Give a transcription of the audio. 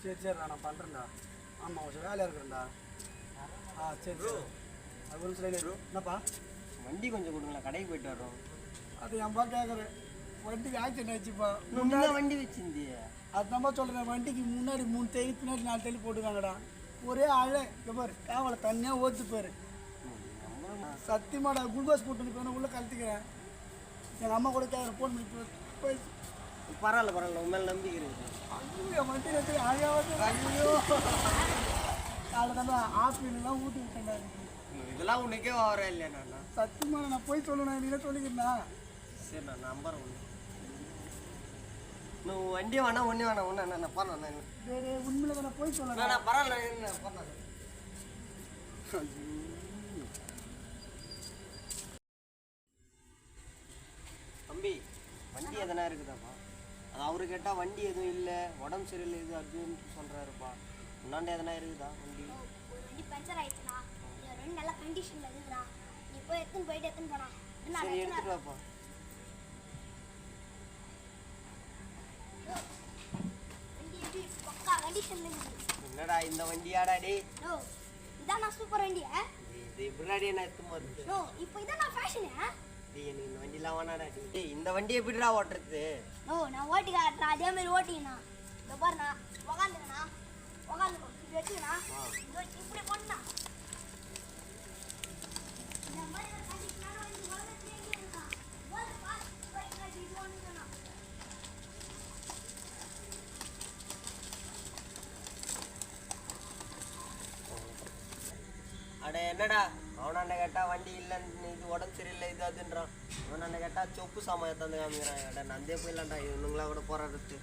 சரி சரிடா நான் பண்ணுறேன்டா. ஆமாம் கொஞ்சம் வேலையாக இருக்கிறேன்டா. சரி ப்ரோ. அது ஒரு நிமிஷம் ப்ரோ. என்னப்பா வண்டி கொஞ்சம் கொடுங்களேன், கடைக்கு போயிட்டு வரோம். அது என்பா கேட்குறேன். வண்டிக்கு ஆக்சிடென்ட் ஆச்சுப்பா. முன்னாடி வண்டி வச்சிருந்தியே. அதுதான்ப்பா சொல்கிறேன். வண்டிக்கு முன்னாடி 3 தையல் பின்னாடி 4 தையல் போட்டுக்காங்கடா. ஒரே அழை இங்கே பாரு, கேவலை தனியாக ஓத்து பாரு. சத்தியமாடா குளுக்கோஸ் போட்டு போய் உள்ளே கலத்துக்கிறேன். எங்கள் அம்மா கூட கேட்குறேன் ஃபோன் பண்ணி போய். பரவாயில்ல உண்மையில நம்பிக்கை இருக்குது. ஐயோ என் வண்டி வச்சு அழகாவது. ஐயோ காலைல தானே ஆப்பிள்லாம் ஊற்றி விட்டேன்டா. இதெல்லாம் உனக்கே வர இல்லையா? நான் சத்தியமாக நான் போய் சொல்லணும், நீங்களே சொல்லிக்கிறேண்ணா. சரி நான் நம்புறேன் ஒன்று. நான் வண்டி வேணாம் ஒன்றே வேணாம் ஒன்று நான் பண்ணேன். வேறு உண்மையில தானே போய் சொல்லணும். நான் பரவாயில்ல என்ன பண்ணேன். தம்பி வண்டி எதனா இருக்குதாப்பா? அது அவரு கேட்டால் வண்டி எதுவும் இல்லை, உடம்பு சரியில்லை, இது அப்படின்னு சொல்கிறாருப்பா. முன்னாண்ட எதனா இருக்குதா வண்டி? வண்டி பஞ்சர் ஆயிடுச்சுண்ணா. ரெண்டு நல்ல கண்டிஷனில் இருக்குதுண்ணா. நீ போய் எடுத்துன்னு போனா. சரி எடுத்துட்டு வாப்பா. வண்டி எப்படி பக்கா கண்டிஷனில் இருக்குது. என்னடா இந்த வண்டியாடா டே? நோ இதான் நான் சூப்பர் வண்டி. இது எப்படிடாடி நான் எத்துமா இருக்கு? நோ இப்போ இதான் நான் ஃபேஷனு. டேய் எனக்கு இந்த வண்டிலாம் வேணாடா டேய். இந்த வண்டி எப்படிடா ஓட்டுறது? நோ நான் ஓட்டி காட்டுறேன், அதே மாதிரி ஓட்டிங்கண்ணா. இந்த பாருண்ணா, உக்காந்துக்கண்ணா, உக்காந்துக்கோ, இப்படி வச்சுக்கண்ணா, இப்படி போட்டுண்ணா. இந்த மாதிரி ஒரு கண்டிஷனான வண்டி உலகத்திலே எங்கே இருக்கா? போது பாஸ் பைக் இது ஒன்றுண்ணா. அட என்னடா அவனாண்ட கேட்டா வண்டி இல்லைன்னு, இது உடம்பு சரியில்லை இது அதுன்றான். அவனாண்ட கேட்டா சொப்பு சாமான் தந்து காமிக்கிறான். அட நந்தே போயிடலாம்டா, இவனுங்களா கூட போராடுறது.